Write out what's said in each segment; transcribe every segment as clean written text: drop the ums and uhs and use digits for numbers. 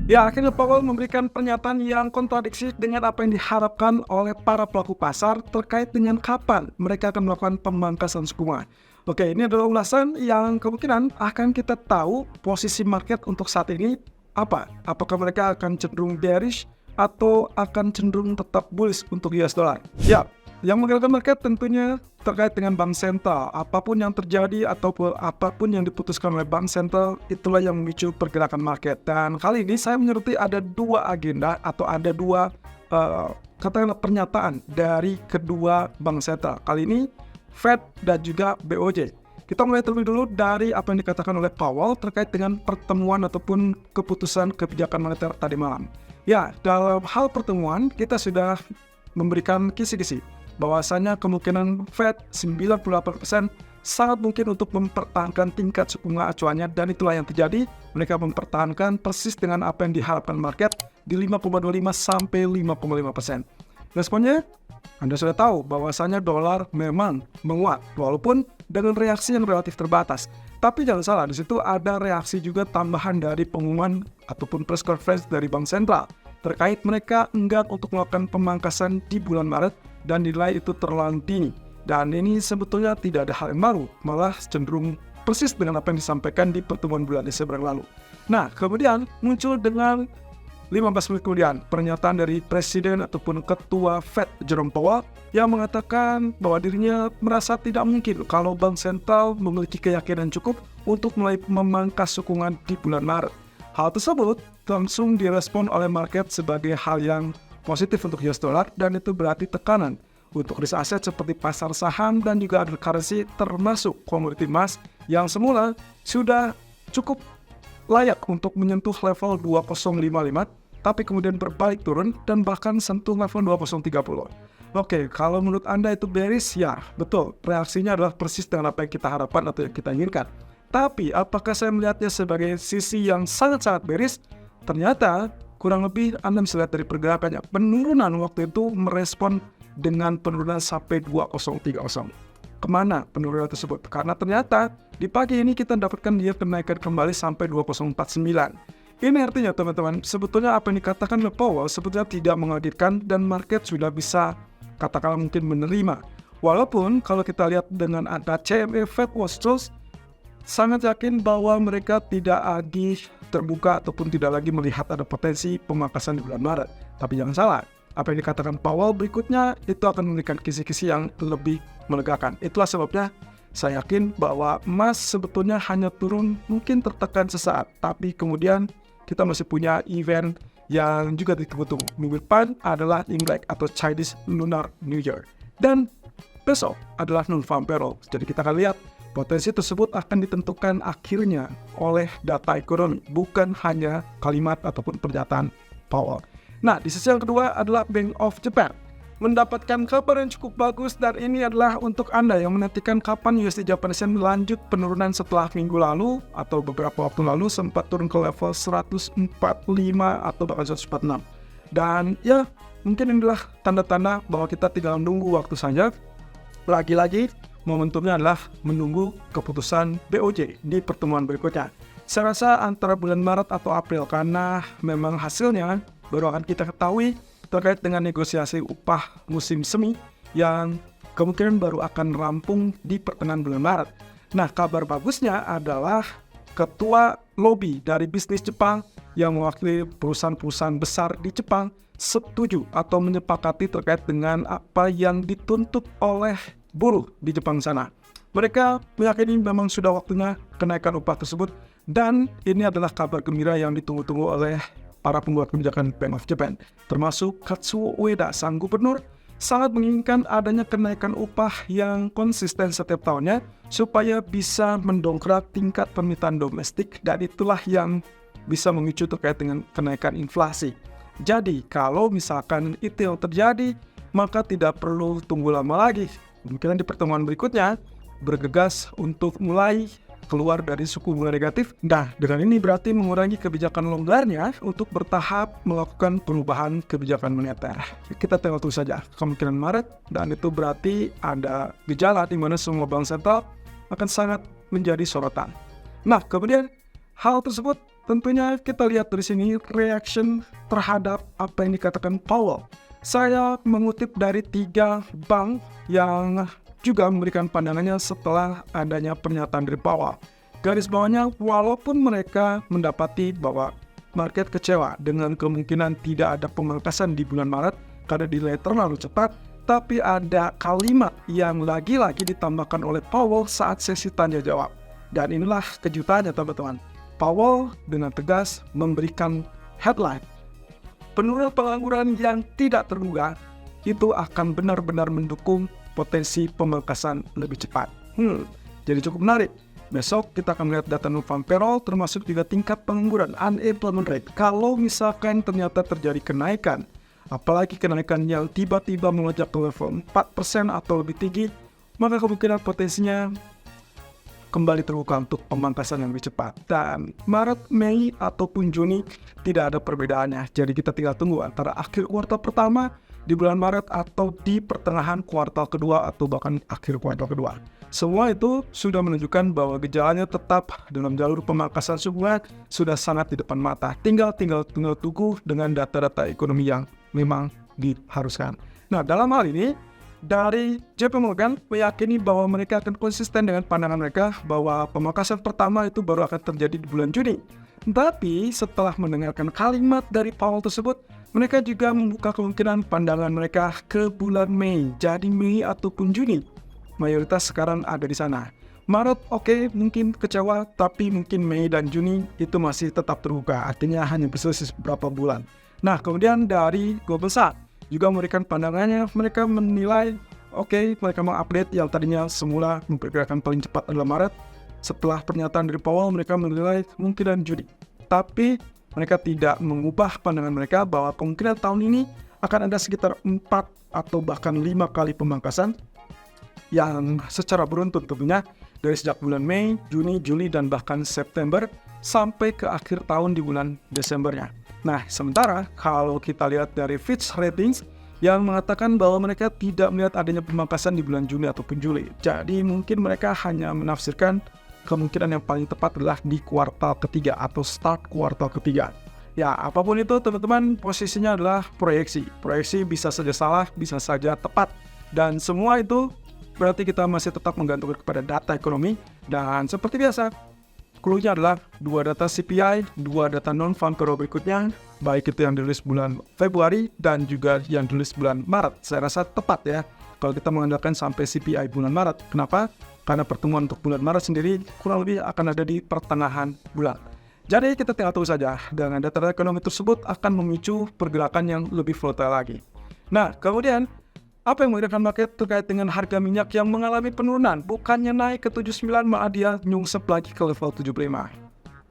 Ya, akhirnya Powell memberikan pernyataan yang kontradiksi dengan apa yang diharapkan oleh para pelaku pasar terkait dengan kapan mereka akan melakukan pemangkasan suku bunga. Oke, ini adalah ulasan yang kemungkinan akan kita tahu posisi market untuk saat ini apa. Apakah mereka akan cenderung bearish atau akan cenderung tetap bullish untuk US dollar. Ya, yang menggerakkan market tentunya terkait dengan bank sentral. Apapun yang terjadi ataupun apapun yang diputuskan oleh bank sentral, itulah yang memicu pergerakan market. Dan kali ini saya menyoroti ada dua agenda atau ada dua katakanlah pernyataan dari kedua bank sentral. Kali ini Fed dan juga BOJ. Kita mulai terlebih dulu dari apa yang dikatakan oleh Powell terkait dengan pertemuan ataupun keputusan kebijakan moneter tadi malam. Ya, dalam hal pertemuan kita sudah memberikan kisi-kisi bahwasanya kemungkinan Fed 98% sangat mungkin untuk mempertahankan tingkat suku bunga acuannya, dan itulah yang terjadi. Mereka mempertahankan persis dengan apa yang diharapkan market di 5,25 sampai 5,5%. Responnya, Anda sudah tahu bahwasanya dolar memang menguat walaupun dengan reaksi yang relatif terbatas. Tapi jangan salah, di situ ada reaksi juga tambahan dari pengumuman ataupun press conference dari Bank Sentral terkait mereka enggan untuk melakukan pemangkasan di bulan Maret dan nilai itu terlalu tinggi. Dan ini sebetulnya tidak ada hal yang baru, malah cenderung persis dengan apa yang disampaikan di pertemuan bulan Desember yang lalu. Nah, kemudian muncul dengan 15 menit kemudian pernyataan dari Presiden ataupun Ketua Fed Jerome Powell yang mengatakan bahwa dirinya merasa tidak mungkin kalau Bank Sentral memiliki keyakinan cukup untuk mulai memangkas suku bunga di bulan Maret. Hal tersebut langsung direspon oleh market sebagai hal yang positif untuk US dollar, dan itu berarti tekanan untuk risk asset seperti pasar saham dan juga other currency termasuk komoditi emas yang semula sudah cukup layak untuk menyentuh level 2055 tapi kemudian berbalik turun dan bahkan sentuh level 2030. Oke, kalau menurut Anda itu bearish, ya betul, reaksinya adalah persis dengan apa yang kita harapkan atau yang kita inginkan. Tapi apakah saya melihatnya sebagai sisi yang sangat-sangat bearish? Ternyata kurang lebih Anda bisa lihat dari pergerakannya. Penurunan waktu itu merespon dengan penurunan sampai 2030. Kemana penurunan tersebut? Karena ternyata di pagi ini kita dapatkan dia kenaikan kembali sampai 2049. Ini artinya teman-teman, sebetulnya apa yang dikatakan oleh Powell sebetulnya tidak mengagetkan dan market sudah bisa katakanlah mungkin menerima. Walaupun kalau kita lihat dengan angka CME Fed Watch Tools, sangat yakin bahwa mereka tidak lagi terbuka ataupun tidak lagi melihat ada potensi pemangkasan di bulan Maret. Tapi jangan salah, apa yang dikatakan Powell berikutnya itu akan memberikan kisi-kisi yang lebih melegakan. Itulah sebabnya saya yakin bahwa emas sebetulnya hanya turun mungkin tertekan sesaat, tapi kemudian kita masih punya event yang juga ditunggu-tunggu. Minggu depan adalah Imlek atau Chinese Lunar New Year, dan besok adalah non-farm payroll. Jadi kita akan lihat potensi tersebut akan ditentukan akhirnya oleh data ekonomi, bukan hanya kalimat ataupun pernyataan Powell. Nah, di sisi yang kedua adalah Bank of Japan mendapatkan kabar yang cukup bagus, dan ini adalah untuk Anda yang menantikan kapan USD Japanese Yen melanjut penurunan setelah minggu lalu atau beberapa waktu lalu sempat turun ke level 145 atau bahkan 146. Dan ya, mungkin inilah tanda-tanda bahwa kita tinggal menunggu waktu saja. Lagi-lagi momentumnya adalah menunggu keputusan BOJ di pertemuan berikutnya. Saya rasa antara bulan Maret atau April, karena memang hasilnya baru akan kita ketahui terkait dengan negosiasi upah musim semi yang kemungkinan baru akan rampung di pertengahan bulan Maret. Nah, kabar bagusnya adalah ketua lobby dari bisnis Jepang yang mewakili perusahaan-perusahaan besar di Jepang setuju atau menyepakati terkait dengan apa yang dituntut oleh buruh di Jepang sana. Mereka meyakini memang sudah waktunya kenaikan upah tersebut, dan ini adalah kabar gembira yang ditunggu-tunggu oleh para pembuat kebijakan Bank of Japan, termasuk Katsuo Ueda, sang gubernur, sangat menginginkan adanya kenaikan upah yang konsisten setiap tahunnya supaya bisa mendongkrak tingkat permintaan domestik, dan itulah yang bisa memicu terkait dengan kenaikan inflasi. Jadi, kalau misalkan itu yang terjadi, maka tidak perlu tunggu lama lagi. Mungkin di pertemuan berikutnya bergegas untuk mulai keluar dari suku bunga negatif. Nah, dengan ini berarti mengurangi kebijakan longgarnya untuk bertahap melakukan perubahan kebijakan moneter. Kita tinggal tunggu saja kemungkinan Maret, dan itu berarti ada gejala di mana semua bank sentral akan sangat menjadi sorotan. Nah, kemudian hal tersebut tentunya kita lihat dari sini reaction terhadap apa yang dikatakan Powell. Saya mengutip dari 3 bank yang juga memberikan pandangannya setelah adanya pernyataan dari Powell. Garis bawahnya, walaupun mereka mendapati bahwa market kecewa dengan kemungkinan tidak ada pemangkasan di bulan Maret karena delay terlalu cepat, tapi ada kalimat yang lagi-lagi ditambahkan oleh Powell saat sesi tanya jawab. Dan inilah kejutannya teman-teman. Powell dengan tegas memberikan headline, penurunan pengangguran yang tidak terduga itu akan benar-benar mendukung potensi pemangkasan lebih cepat. Jadi cukup menarik. Besok kita akan melihat data non-farm payroll termasuk juga tingkat pengangguran unemployment rate. Kalau misalkan ternyata terjadi kenaikan, apalagi kenaikan yang tiba-tiba melonjak ke level 4% atau lebih tinggi, maka kemungkinan potensinya kembali terbuka untuk pemangkasan yang lebih cepat. Dan Maret, Mei, ataupun Juni tidak ada perbedaannya. Jadi kita tinggal tunggu antara akhir kuartal pertama di bulan Maret atau di pertengahan kuartal kedua atau bahkan akhir kuartal kedua. Semua itu sudah menunjukkan bahwa gejalanya tetap dalam jalur pemangkasan suku bunga sudah sangat di depan mata. Tinggal tunggu dengan data-data ekonomi yang memang diharuskan. Nah, dalam hal ini dari JP Morgan meyakini bahwa mereka akan konsisten dengan pandangan mereka bahwa pemangkasan pertama itu baru akan terjadi di bulan Juni. Tapi setelah mendengarkan kalimat dari Powell tersebut, mereka juga membuka kemungkinan pandangan mereka ke bulan Mei, jadi Mei ataupun Juni. Mayoritas sekarang ada di sana. Maret oke, mungkin kecewa, tapi mungkin Mei dan Juni itu masih tetap terbuka, artinya hanya berselisih beberapa bulan. Nah, kemudian dari Goldman Sachs juga memberikan pandangannya, mereka menilai mereka mengupdate yang tadinya semula memperkirakan paling cepat adalah Maret. Setelah pernyataan dari Powell, mereka menilai kemungkinan Juni. Tapi mereka tidak mengubah pandangan mereka bahwa kemungkinan tahun ini akan ada sekitar 4 atau bahkan 5 kali pemangkasan yang secara beruntun tentunya dari sejak bulan Mei, Juni, Juli, dan bahkan September sampai ke akhir tahun di bulan Desembernya. Nah, sementara kalau kita lihat dari Fitch Ratings yang mengatakan bahwa mereka tidak melihat adanya pemangkasan di bulan Juni ataupun Juli. Jadi mungkin mereka hanya menafsirkan kemungkinan yang paling tepat adalah di kuartal ketiga atau start kuartal ketiga. Ya, apapun itu teman-teman, posisinya adalah proyeksi. Proyeksi bisa saja salah, bisa saja tepat. Dan semua itu berarti kita masih tetap menggantungkan kepada data ekonomi. Dan seperti biasa, clue-nya adalah 2 data CPI, 2 data non-farm payroll berikutnya, baik itu yang dirilis bulan Februari dan juga yang dirilis bulan Maret. Saya rasa tepat ya, kalau kita mengandalkan sampai CPI bulan Maret. Kenapa? Karena pertemuan untuk bulan Maret sendiri kurang lebih akan ada di pertengahan bulan. Jadi kita tinggal tunggu saja, dengan data ekonomi tersebut akan memicu pergerakan yang lebih volatile lagi. Nah, kemudian apa yang menggerakkan market terkait dengan harga minyak yang mengalami penurunan? Bukannya naik ke 79, malah dia nyungsep lagi ke level 75.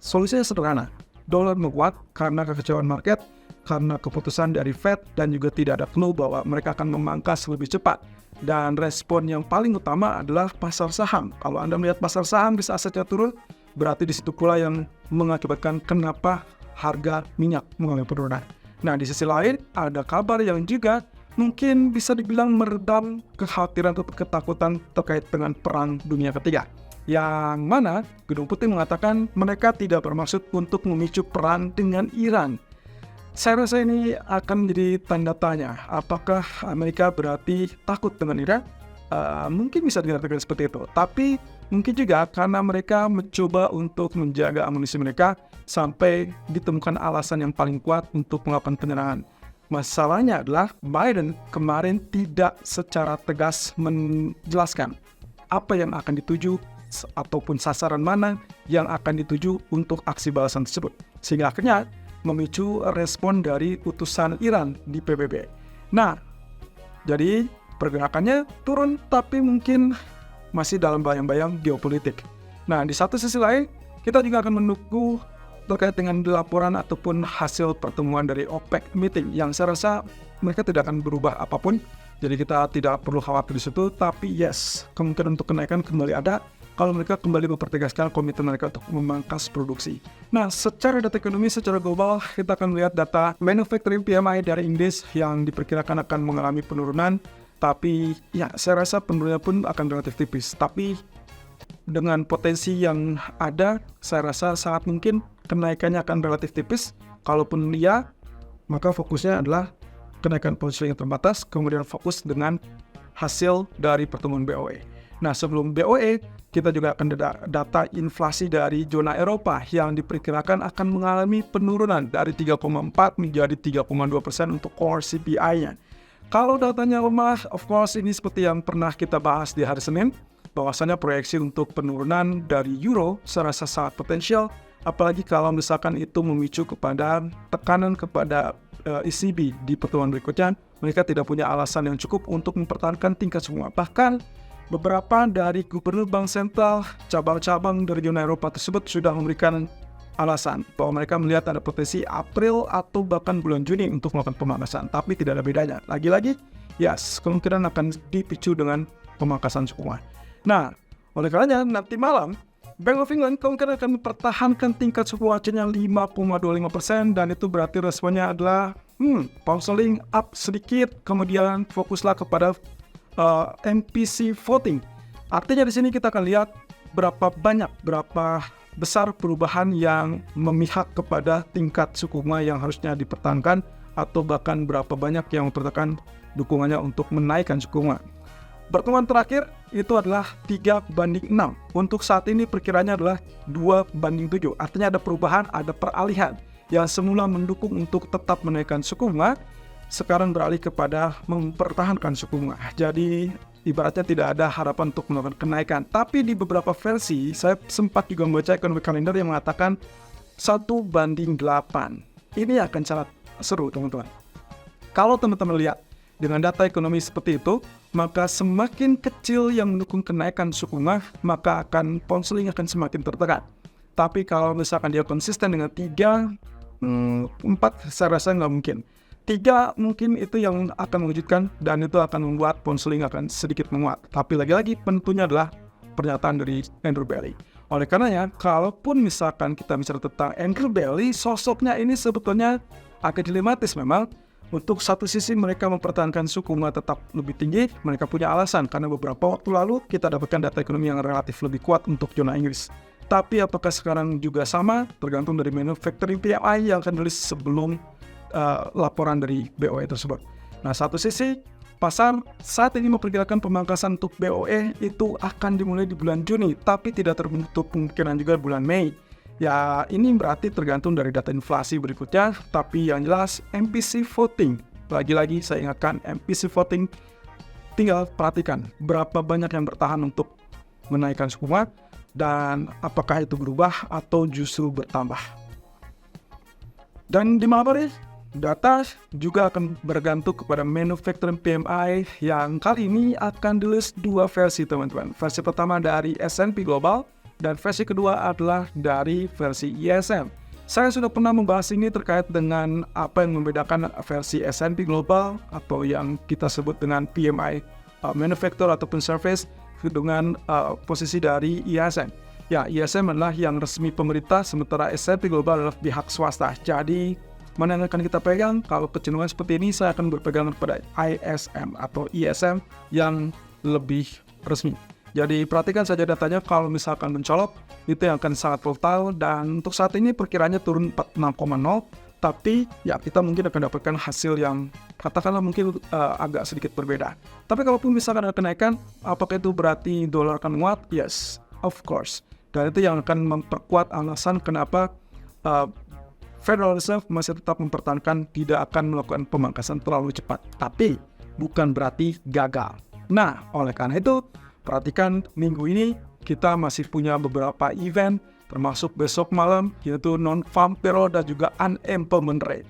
Solusinya sederhana. Dolar menguat karena kekecewaan market, karena keputusan dari Fed, dan juga tidak ada clue bahwa mereka akan memangkas lebih cepat. Dan respon yang paling utama adalah pasar saham. Kalau Anda melihat pasar saham bisa asetnya turun, berarti di situ pula yang mengakibatkan kenapa harga minyak mengalami penurunan. Nah, di sisi lain ada kabar yang juga mungkin bisa dibilang meredam kekhawatiran atau ketakutan terkait dengan perang dunia ketiga. Yang mana Gedung Putih mengatakan mereka tidak bermaksud untuk memicu perang dengan Iran. Saya rasa ini akan menjadi tanda tanya. Apakah Amerika berarti takut dengan Iran? Mungkin bisa dikatakan seperti itu. Tapi mungkin juga karena mereka mencoba untuk menjaga amunisi mereka sampai ditemukan alasan yang paling kuat untuk melakukan penyerangan. Masalahnya adalah Biden kemarin tidak secara tegas menjelaskan apa yang akan dituju ataupun sasaran mana yang akan dituju untuk aksi balasan tersebut. Sehingga akhirnya memicu respon dari utusan Iran di PBB. Nah, jadi pergerakannya turun tapi mungkin masih dalam bayang-bayang geopolitik. Nah, di satu sisi lain, kita juga akan menunggu terkait dengan laporan ataupun hasil pertemuan dari OPEC meeting yang saya rasa mereka tidak akan berubah apapun. Jadi kita tidak perlu khawatir di situ, tapi yes, kemungkinan untuk kenaikan kembali ada kalau mereka kembali mempertegaskan komitmen mereka untuk memangkas produksi. Nah, secara data ekonomi, secara global, kita akan melihat data manufacturing PMI dari Inggris yang diperkirakan akan mengalami penurunan, tapi ya saya rasa penurunannya pun akan relatif tipis. Tapi dengan potensi yang ada, saya rasa sangat mungkin kenaikannya akan relatif tipis. Kalaupun iya, maka fokusnya adalah kenaikan pound-sterling yang terbatas, kemudian fokus dengan hasil dari pertumbuhan BOE. Nah, sebelum BOE, kita juga akan data inflasi dari zona Eropa yang diperkirakan akan mengalami penurunan dari 3,4 menjadi 3,2% untuk core CPI-nya. Kalau datanya lemah, of course ini seperti yang pernah kita bahas di hari Senin, bahwasanya proyeksi untuk penurunan dari euro serasa sangat potensial, apalagi kalau misalkan itu memicu kepada tekanan kepada ECB di pertemuan berikutnya. Mereka tidak punya alasan yang cukup untuk mempertahankan tingkat suku bunga. Bahkan beberapa dari gubernur bank sentral cabang-cabang dari zona Eropa tersebut sudah memberikan alasan bahwa mereka melihat ada potensi April atau bahkan bulan Juni untuk melakukan pemangkasan, tapi tidak ada bedanya. Lagi-lagi, yes, kemungkinan akan dipicu dengan pemangkasan suku bunga. Nah, oleh karenanya nanti malam Bank of England kemungkinan akan mempertahankan tingkat suku acuannya 5,25% dan itu berarti responnya adalah pound sterling up sedikit, kemudian fokuslah kepada MPC voting. Artinya di sini kita akan lihat berapa besar perubahan yang memihak kepada tingkat suku bunga yang harusnya dipertahankan atau bahkan berapa banyak yang mempertahankan dukungannya untuk menaikkan suku bunga. Pertemuan terakhir itu adalah 3:6. Untuk saat ini perkiranya adalah 2:7. Artinya ada perubahan, ada peralihan. Yang semula mendukung untuk tetap menaikkan suku bunga, sekarang beralih kepada mempertahankan suku bunga. Jadi ibaratnya tidak ada harapan untuk melakukan kenaikan. Tapi di beberapa versi, saya sempat juga membaca economic calendar yang mengatakan 1:8. Ini akan sangat seru, teman-teman. Kalau teman-teman lihat dengan data ekonomi seperti itu, maka semakin kecil yang mendukung kenaikan suku bunga, maka pound sterling akan semakin tertekan. Tapi kalau misalkan dia konsisten dengan 3, 4, saya rasa nggak mungkin. 3 mungkin itu yang akan mengejutkan dan itu akan membuat pound sterling akan sedikit menguat. Tapi lagi-lagi penentunya adalah pernyataan dari Andrew Bailey. Oleh karenanya, kalaupun misalkan kita bicara tentang Andrew Bailey, sosoknya ini sebetulnya agak dilematis memang. Untuk satu sisi mereka mempertahankan suku bunga tetap lebih tinggi, mereka punya alasan karena beberapa waktu lalu kita dapatkan data ekonomi yang relatif lebih kuat untuk zona Inggris. Tapi apakah sekarang juga sama? Tergantung dari manufacturing PMI yang akan rilis sebelum laporan dari BOE tersebut. Nah, satu sisi pasar saat ini memperkirakan pemangkasan untuk BOE itu akan dimulai di bulan Juni, tapi tidak tertutup kemungkinan juga bulan Mei. Ya, ini berarti tergantung dari data inflasi berikutnya, tapi yang jelas MPC voting. Lagi-lagi saya ingatkan, MPC voting tinggal perhatikan berapa banyak yang bertahan untuk menaikkan suku bunga dan apakah itu berubah atau justru bertambah. Dan di malam hari, data juga akan bergantung kepada manufacturing PMI yang kali ini akan dirilis 2 versi, teman-teman. Versi pertama dari S&P Global dan versi kedua adalah dari versi ISM. Saya sudah pernah membahas ini terkait dengan apa yang membedakan versi S&P Global atau yang kita sebut dengan PMI Manufacture ataupun Service dengan posisi dari ISM. Ya, ISM adalah yang resmi pemerintah, sementara S&P Global adalah pihak swasta. Jadi, mana yang akan kita pegang? Kalau kecenderungan seperti ini, saya akan berpegang pada ISM atau ISM yang lebih resmi. Jadi perhatikan saja datanya, kalau misalkan mencolok itu yang akan sangat volatile dan untuk saat ini perkiranya turun 46,0, tapi ya kita mungkin akan dapatkan hasil yang katakanlah mungkin agak sedikit berbeda. Tapi kalaupun misalkan ada kenaikan, apakah itu berarti dolar akan menguat? Yes, of course. Dan itu yang akan memperkuat alasan kenapa Federal Reserve masih tetap mempertahankan tidak akan melakukan pemangkasan terlalu cepat. Tapi bukan berarti gagal. Nah, oleh karena itu perhatikan minggu ini kita masih punya beberapa event termasuk besok malam yaitu non-farm payroll dan juga unemployment rate.